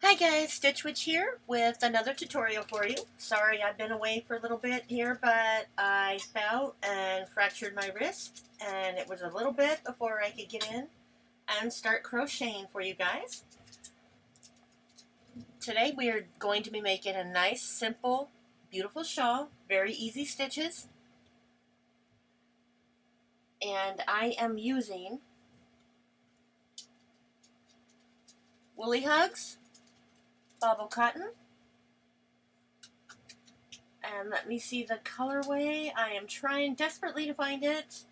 Hi guys, Stitch Witch here with another tutorial for you. Sorry I've been away for a little bit here, but I fell and fractured my wrist, and it was a little bit before I could get in and start crocheting for you guys. Today we are going to be making a nice, simple, beautiful shawl, very easy stitches, and I am using Woolly Hugs, Bobble Cotton, and let me see the colorway. I am trying desperately to find it.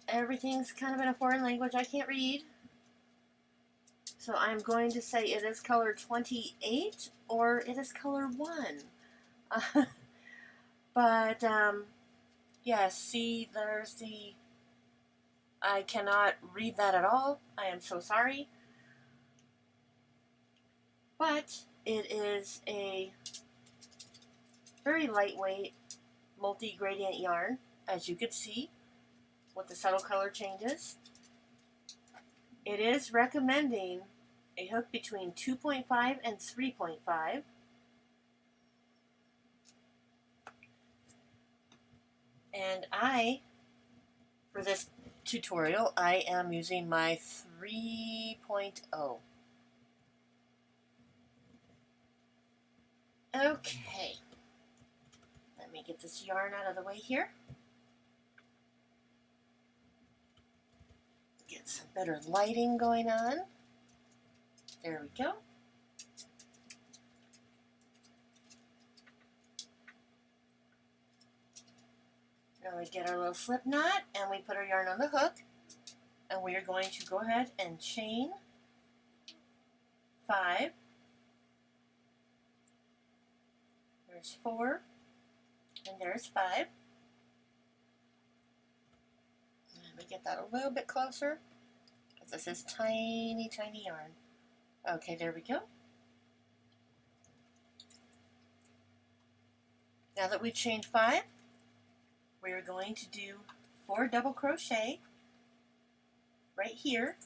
Everything's kind of in a foreign language I can't read. So I'm going to say it is color 28 or it is color 1. But, yes, see, there's the... I cannot read that at all. I am so sorry. But it is a very lightweight multi-gradient yarn, as you could see, with the subtle color changes. It is recommending a hook between 2.5 and 3.5. And for this tutorial, I am using my 3.0. Okay. Let me get this yarn out of the way here. Get some better lighting going on. There we go. Now we get our little slip knot and we put our yarn on the hook, and we are going to go ahead and chain 5. There's 4 and there's 5. Let me get that a little bit closer because this is tiny, tiny yarn. Okay, there we go. Now that we've chained 5, we are going to do 4 double crochet right here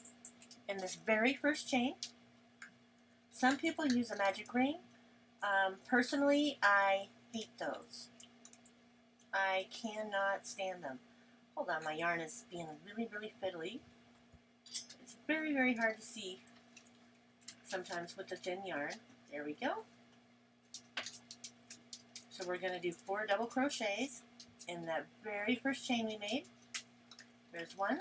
in this very first chain. Some people use a magic ring. Personally, I hate those. I cannot stand them. Hold on, my yarn is being really, really fiddly. It's very, very hard to see sometimes with the thin yarn. There we go. So we're going to do 4 double crochets in that very first chain we made. There's 1.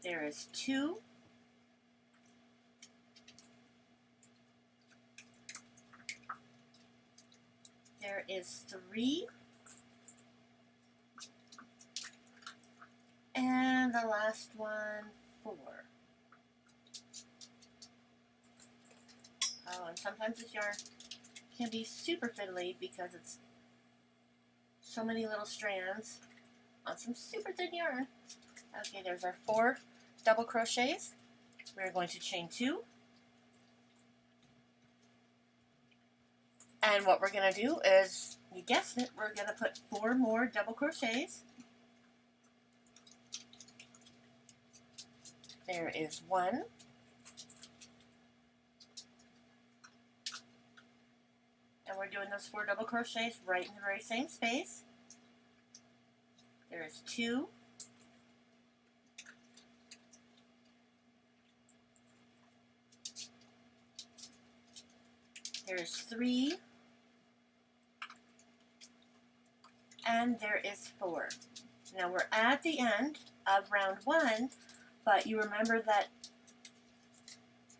There is 2. There is 3. And the last one, 4. Oh, and sometimes this yarn can be super fiddly because it's so many little strands on some super thin yarn. Okay, there's our 4 double crochets. We're going to chain 2. And what we're going to do is, you guessed it, we're going to put 4 more double crochets. There is 1. And we're doing those 4 double crochets right in the very same space. There is 2. There's 3. And there is 4. Now we're at the end of round 1, but you remember that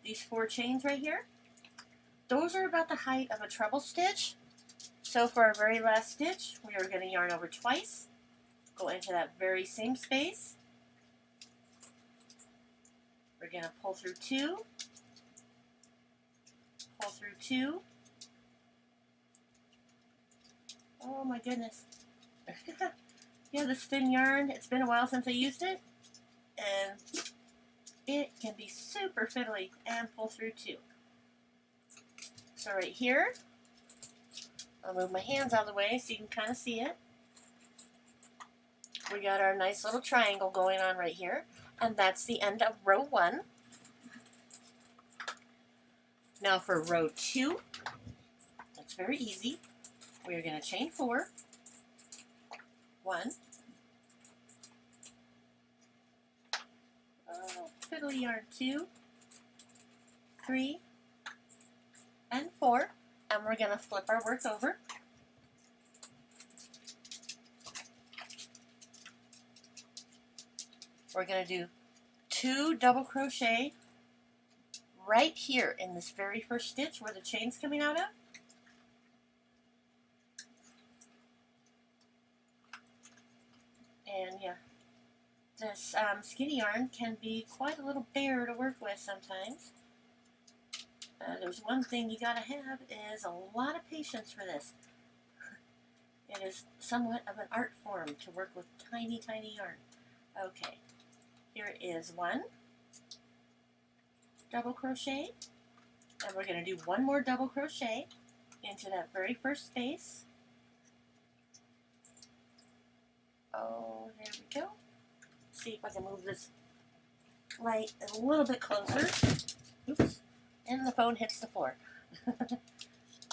these 4 chains right here, those are about the height of a treble stitch. So for our very last stitch, we are going to yarn over twice, go into that very same space. We're going to pull through 2, pull through 2. Oh my goodness. Yeah, this thin yarn, it's been a while since I used it, and it can be super fiddly, and pull through 2. So right here, I'll move my hands out of the way so you can kind of see it. We got our nice little triangle going on right here, and that's the end of row 1. Now for row 2, it's very easy. We're going to chain 4, 1, fiddly yarn, 2, 3, and 4, and we're going to flip our work over. We're going to do 2 double crochet right here in this very first stitch where the chain's coming out of. And yeah, this skinny yarn can be quite a little bear to work with sometimes. There's one thing you gotta have is a lot of patience for this. It is somewhat of an art form to work with tiny, tiny yarn. Okay, here is 1 double crochet, and we're going to do 1 more double crochet into that very first space. Oh, there we go. See if I can move this light a little bit closer. Oops, and the phone hits the floor.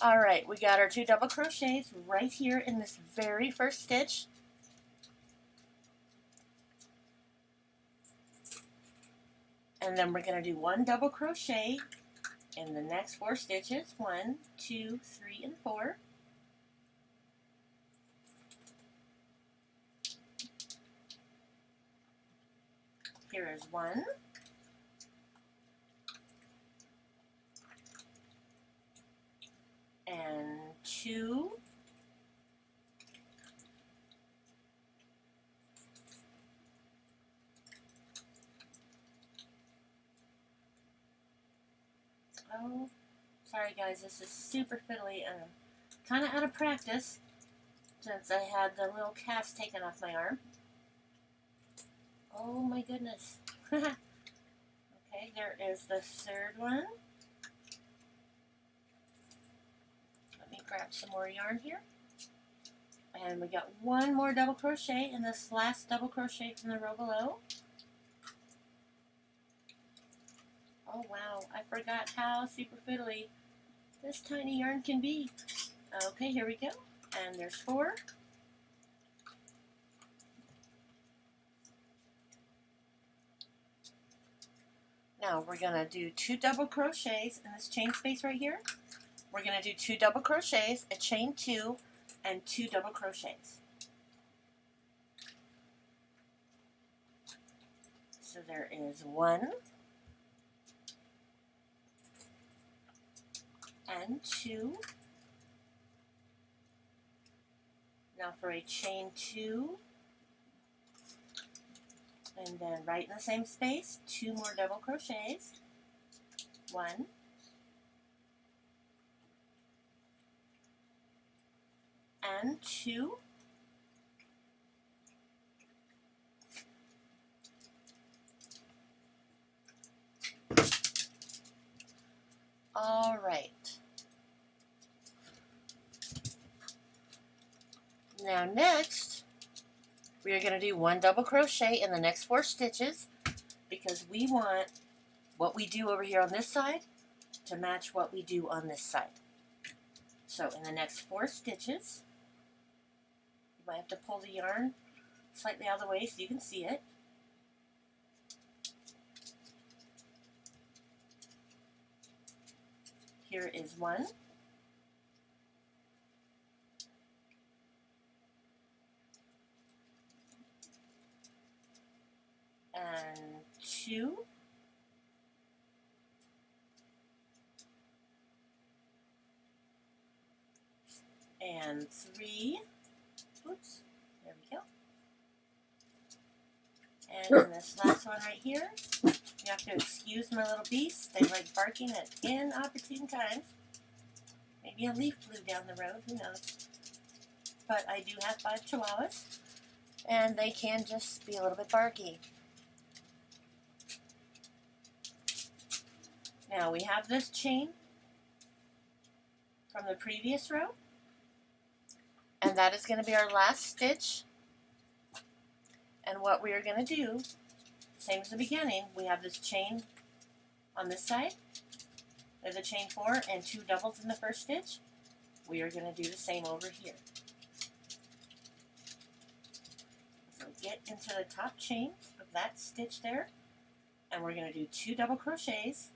Alright, we got our 2 double crochets right here in this very first stitch. And then we're going to do 1 double crochet in the next 4 stitches. 1, 2, 3, and 4. Here is 1. And 2. Oh, sorry guys, this is super fiddly and I'm kind of out of practice since I had the little cast taken off my arm. Oh my goodness. Okay, there is the 3rd one. Let me grab some more yarn here. And we got 1 more double crochet in this last double crochet from the row below. Oh wow, I forgot how super fiddly this tiny yarn can be. Okay, here we go. And there's 4. Now we're going to do 2 double crochets in this chain space right here. We're going to do 2 double crochets, a chain 2, and 2 double crochets. So there is 1 and 2. Now for a chain 2, and then right in the same space, 2 more double crochets. 1 and 2. All right. Now next, we are going to do 1 double crochet in the next 4 stitches because we want what we do over here on this side to match what we do on this side. So in the next 4 stitches, you might have to pull the yarn slightly out of the way so you can see it. Here is 1. And 2. And 3. Oops, there we go. And in this last one right here, you have to excuse my little beasts. They like barking at inopportune times. Maybe a leaf blew down the road, who knows. But I do have 5 chihuahuas, and they can just be a little bit barky. Now we have this chain from the previous row, and that is going to be our last stitch And what we are going to do, same as the beginning, we have this chain on this side. There's a chain 4 and 2 doubles in the first stitch. We are going to do the same over here. So get into the top chain of that stitch there, and we're going to do 2 double crochets.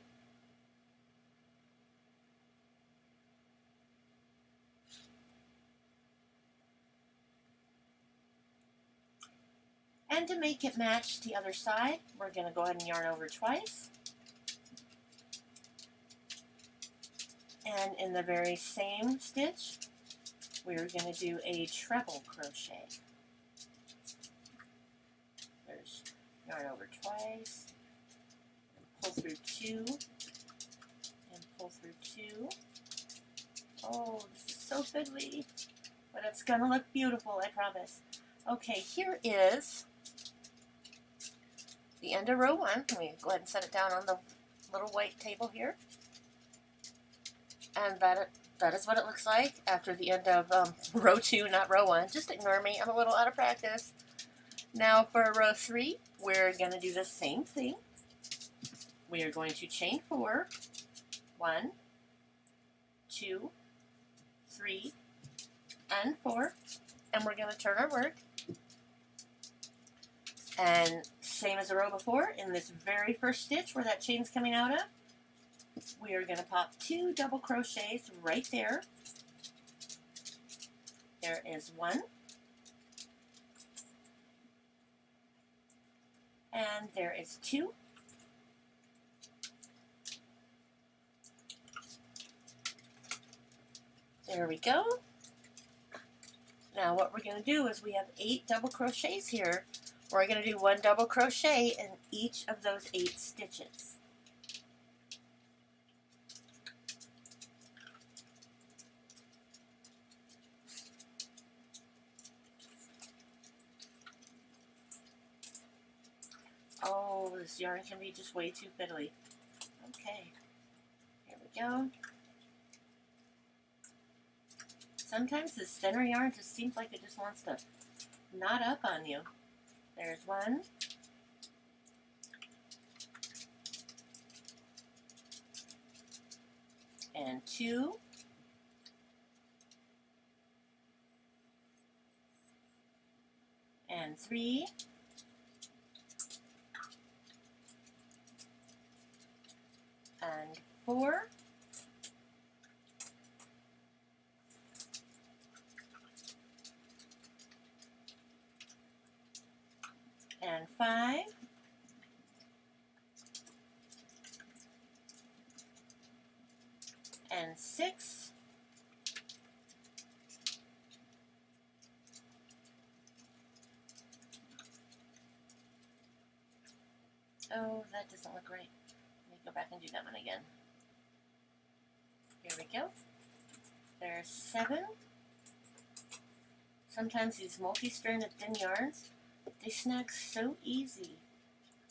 And to make it match the other side, we're going to go ahead and yarn over twice. And in the very same stitch, we're going to do a treble crochet. There's yarn over twice, and pull through 2, and pull through 2. Oh, this is so fiddly, but it's going to look beautiful, I promise. Okay, here is the end of row 1. Let me go ahead and set it down on the little white table here. And that is what it looks like after the end of row 2, not row 1. Just ignore me, I'm a little out of practice. Now for row 3, we're going to do the same thing. We are going to chain 4, 1, 2, 3, and 4, and we're going to turn our work. And same as the row before, in this very first stitch where that chain's coming out of, we are going to pop 2 double crochets right there. There is 1. And there is 2. There we go. Now what we're going to do is we have 8 double crochets here. We're going to do 1 double crochet in each of those 8 stitches. Oh, this yarn can be just way too fiddly. Okay, here we go. Sometimes this thinner yarn just seems like it just wants to knot up on you. There's 1. And 2. And 3. And 4. And 5. And 6. Oh, that doesn't look right. Let me go back and do that one again. Here we go. There's 7. Sometimes these multi-stranded thin yarns, they snag so easy.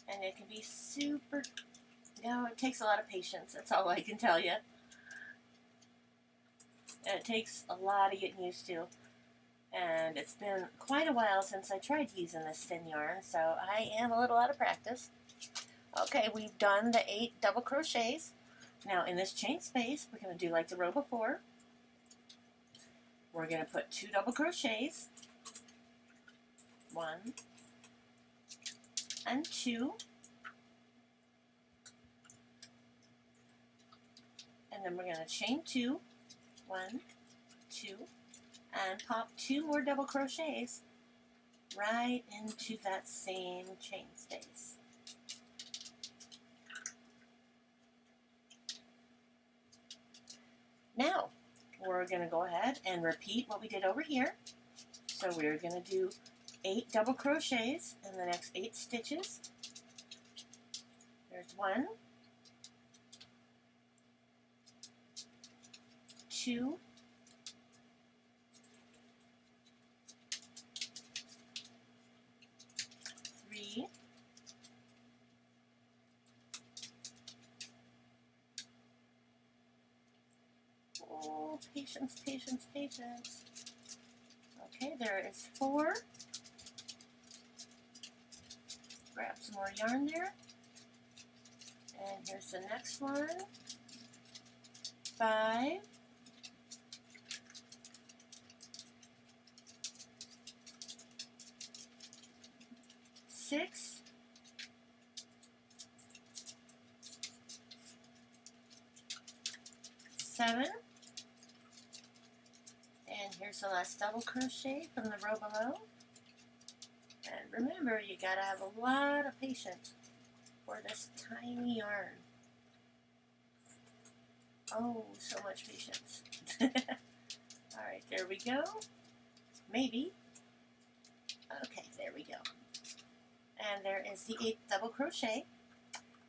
And it can be super, it takes a lot of patience. That's all I can tell you. And it takes a lot of getting used to. And it's been quite a while since I tried using this thin yarn, so I am a little out of practice. Okay, we've done the 8 double crochets. Now in this chain space, we're going to do like the row before. We're going to put 2 double crochets. 1 and 2. And then we're going to chain 2. 1, 2, and pop 2 more double crochets right into that same chain space. Now, we're going to go ahead and repeat what we did over here. So we're going to do 8 double crochets in the next 8 stitches. There's 1, 2, 3, 4, patience, patience, patience. Okay, there is 4, grab some more yarn there. And here's the next one. 5, 6, 7, and here's the last double crochet from the row below. And remember, you gotta have a lot of patience for this tiny yarn. Oh, so much patience. Alright, there we go. Maybe. Okay, there we go. And there is the 8th double crochet.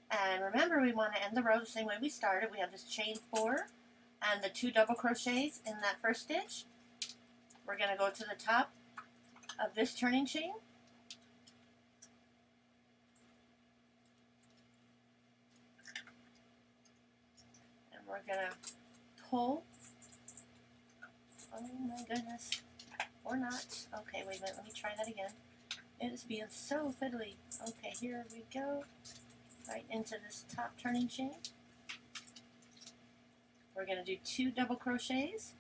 And remember, we want to end the row the same way we started. We have this chain 4 and the 2 double crochets in that first stitch. We're going to go to the top of this turning chain. And we're going to pull. Oh my goodness. Or not. Okay, wait a minute. Let me try that again. It is being so fiddly. Okay, here we go. Right into this top turning chain. We're going to do 2 double crochets.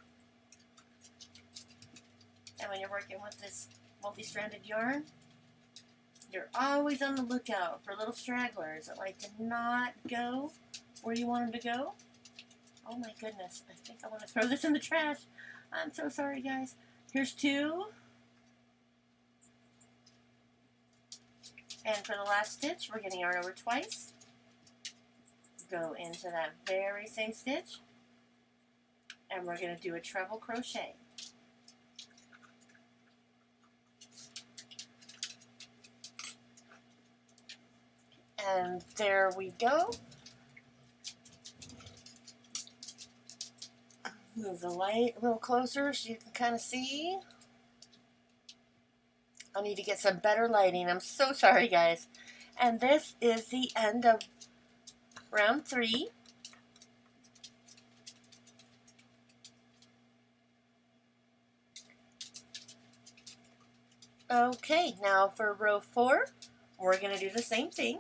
And when you're working with this multi-stranded yarn, you're always on the lookout for little stragglers that like to not go where you want them to go. Oh my goodness, I think I want to throw this in the trash. I'm so sorry, guys. Here's 2. And for the last stitch, we're going to yarn over twice. Go into that very same stitch. And we're going to do a treble crochet. And there we go. Move the light a little closer so you can kind of see. I need to get some better lighting. I'm so sorry, guys. And this is the end of round 3. Okay, now for row 4, we're going to do the same thing.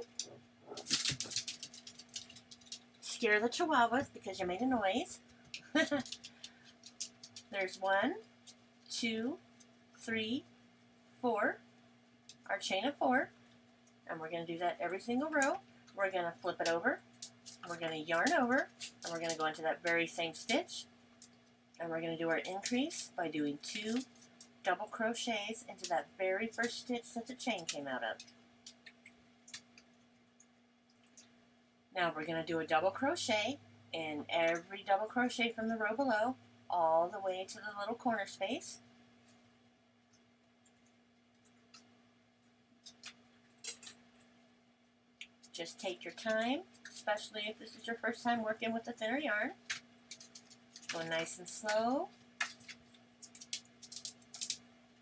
Scare the chihuahuas because you made a noise. There's 1, 2, 3, 4, our chain of 4, and we're going to do that every single row. We're going to flip it over, we're going to yarn over, and we're going to go into that very same stitch, and we're going to do our increase by doing 2 double crochets into that very first stitch that the chain came out of. Now we're going to do a double crochet in every double crochet from the row below, all the way to the little corner space. Just take your time, especially if this is your first time working with the thinner yarn. Go nice and slow,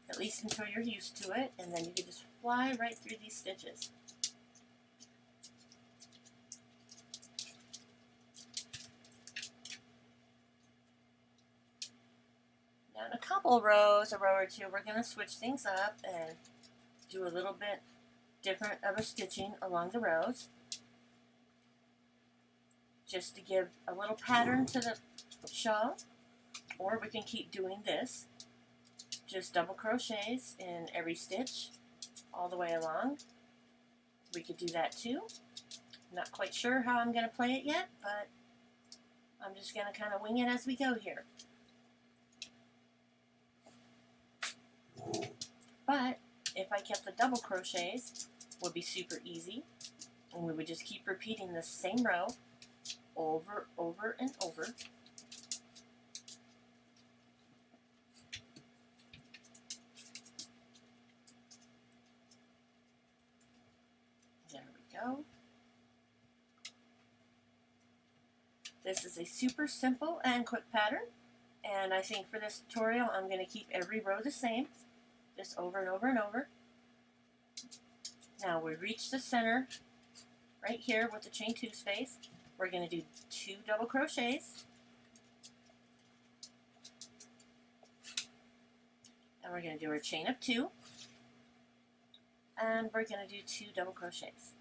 at least until you're used to it, and then you can just fly right through these stitches. Now in a couple rows, a row or two, we're going to switch things up and do a little bit different of a stitching along the rows, just to give a little pattern to the shawl. Or we can keep doing this, just double crochets in every stitch all the way along. We could do that too. Not quite sure how I'm going to play it yet, but I'm just going to kind of wing it as we go here. But if I kept the double crochets, it would be super easy, and we would just keep repeating the same row over, and over. There we go. This is a super simple and quick pattern, and I think for this tutorial I'm going to keep every row the same, just over and over and over. Now we reach the center right here with the chain 2 space. We're going to do 2 double crochets, and we're going to do our chain of 2, and we're going to do 2 double crochets.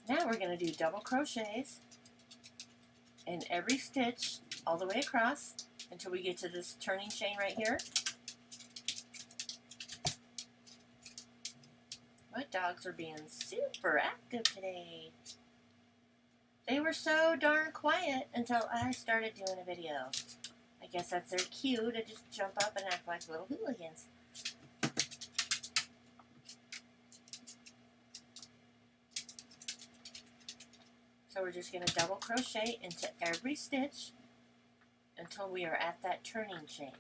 Now we're going to do double crochets in every stitch all the way across until we get to this turning chain right here. My dogs are being super active today. They were so darn quiet until I started doing a video. I guess that's their cue to just jump up and act like little hooligans. So we're just going to double crochet into every stitch until we are at that turning chain.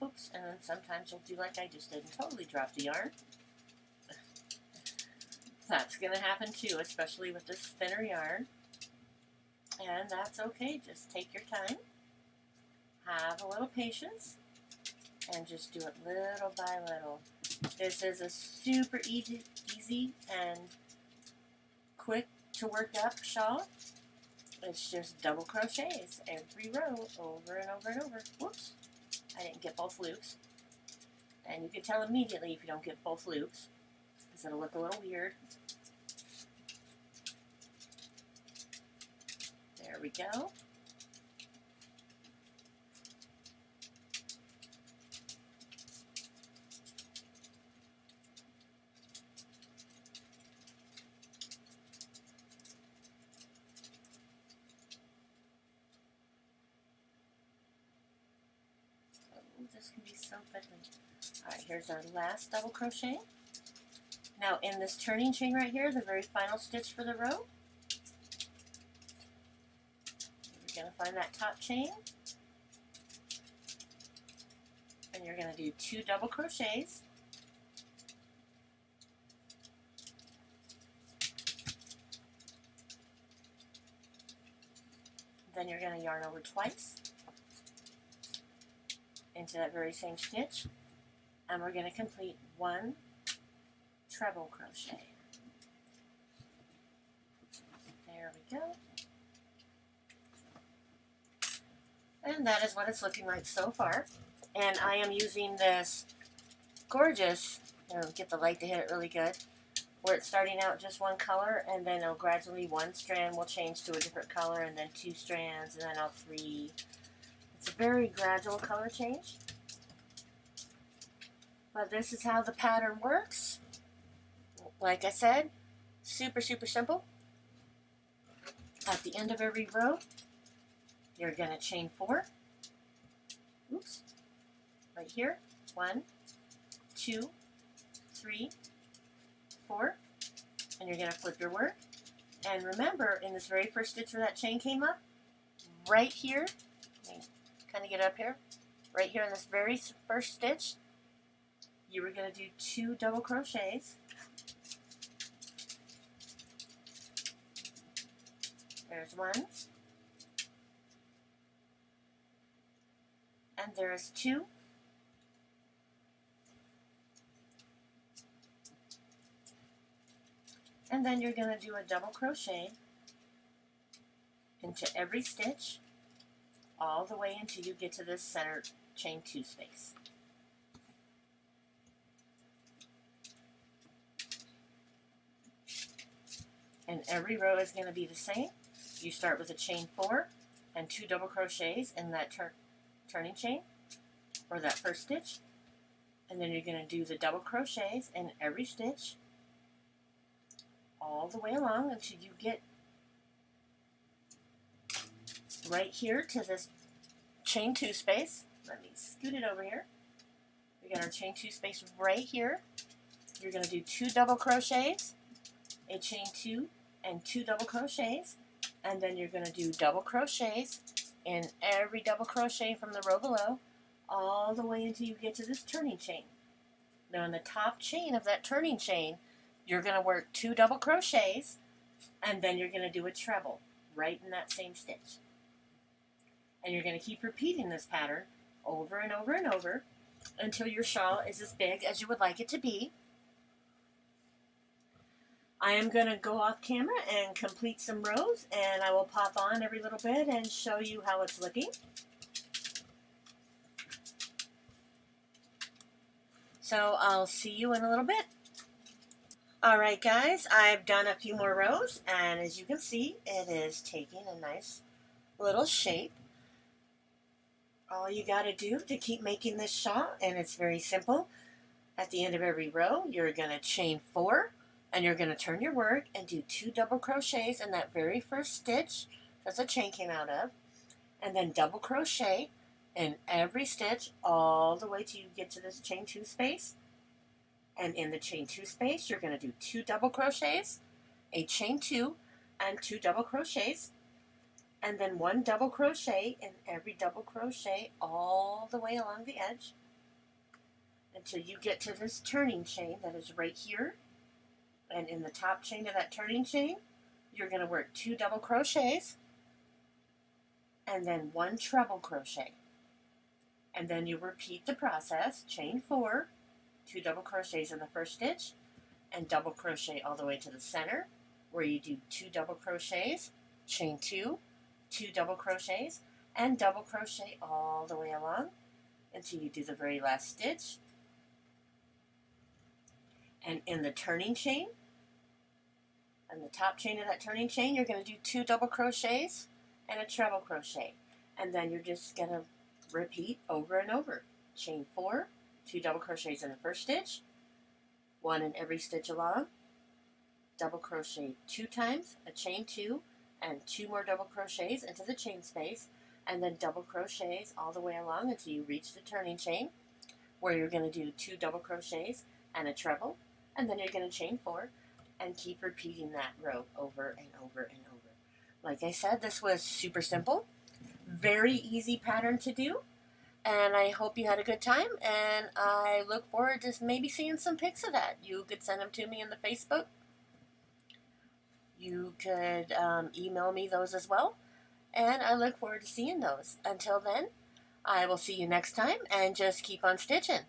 Oops, and then sometimes you'll do like I just did and totally drop the yarn. That's going to happen too, especially with this thinner yarn. And that's okay, just take your time, have a little patience, and just do it little by little. This is a super easy and quick to work up shawl. It's just double crochets every row over and over and over. Whoops, I didn't get both loops. And you can tell immediately if you don't get both loops, because it'll look a little weird. There we go. This can be so fiddly. Alright, here's our last double crochet. Now in this turning chain right here, the very final stitch for the row, you're going to find that top chain, and you're going to do 2 double crochets. Then you're going to yarn over twice into that very same stitch, and we're going to complete 1 treble crochet. There we go. And that is what it's looking like so far. And I am using this gorgeous, get the light to hit it really good, where it's starting out just one color, and then it'll gradually one strand will change to a different color, and then 2 strands, and then 3. It's a very gradual color change. But this is how the pattern works. Like I said, super, super simple. At the end of every row, you're going to chain 4. Oops. Right here. 1, 2, 3, 4. And you're going to flip your work. And remember, in this very first stitch where that chain came up, right here, let me kind of get up here, right here in this very first stitch, you were going to do 2 double crochets. There's 1. And there's 2. And then you're going to do a double crochet into every stitch all the way until you get to this center chain 2 space. And every row is going to be the same. You start with a chain 4 and 2 double crochets in that turning chain, or that first stitch, and then you're going to do the double crochets in every stitch all the way along until you get right here to this chain 2 space. Let me scoot it over here. We got our chain 2 space right here. You're going to do 2 double crochets, a chain 2, and 2 double crochets, and then you're going to do double crochets in every double crochet from the row below all the way until you get to this turning chain. Now in the top chain of that turning chain, you're going to work 2 double crochets, and then you're going to do a treble right in that same stitch. And you're going to keep repeating this pattern over and over and over until your shawl is as big as you would like it to be. I am going to go off camera and complete some rows, and I will pop on every little bit and show you how it's looking. So I'll see you in a little bit. Alright guys, I've done a few more rows, and as you can see, it is taking a nice little shape. All you got to do to keep making this shawl, and it's very simple, at the end of every row, you're going to chain 4, and you're going to turn your work and do 2 double crochets in that very first stitch that the chain came out of, and then double crochet in every stitch all the way till you get to this chain 2 space. And in the chain 2 space, you're going to do 2 double crochets, a chain 2, and 2 double crochets, and then 1 double crochet in every double crochet all the way along the edge until you get to this turning chain that is right here. And in the top chain of that turning chain, you're going to work 2 double crochets and then 1 treble crochet. And then you repeat the process, chain 4, 2 double crochets in the first stitch, and double crochet all the way to the center, where you do 2 double crochets, chain 2, 2 double crochets, and double crochet all the way along until you do the very last stitch. And in the turning chain, on the top chain of that turning chain, you're going to do 2 double crochets and a treble crochet. And then you're just going to repeat over and over. Chain 4, 2 double crochets in the first stitch, 1 in every stitch along, double crochet 2 times, a chain 2, and 2 more double crochets into the chain space, and then double crochets all the way along until you reach the turning chain, where you're going to do 2 double crochets and a treble, and then you're going to chain 4 and keep repeating that row over and over and over. Like I said, this was super simple, very easy pattern to do, and I hope you had a good time, and I look forward to maybe seeing some pics of that. You could send them to me in the Facebook. You could email me those as well, and I look forward to seeing those. Until then, I will see you next time, and just keep on stitching.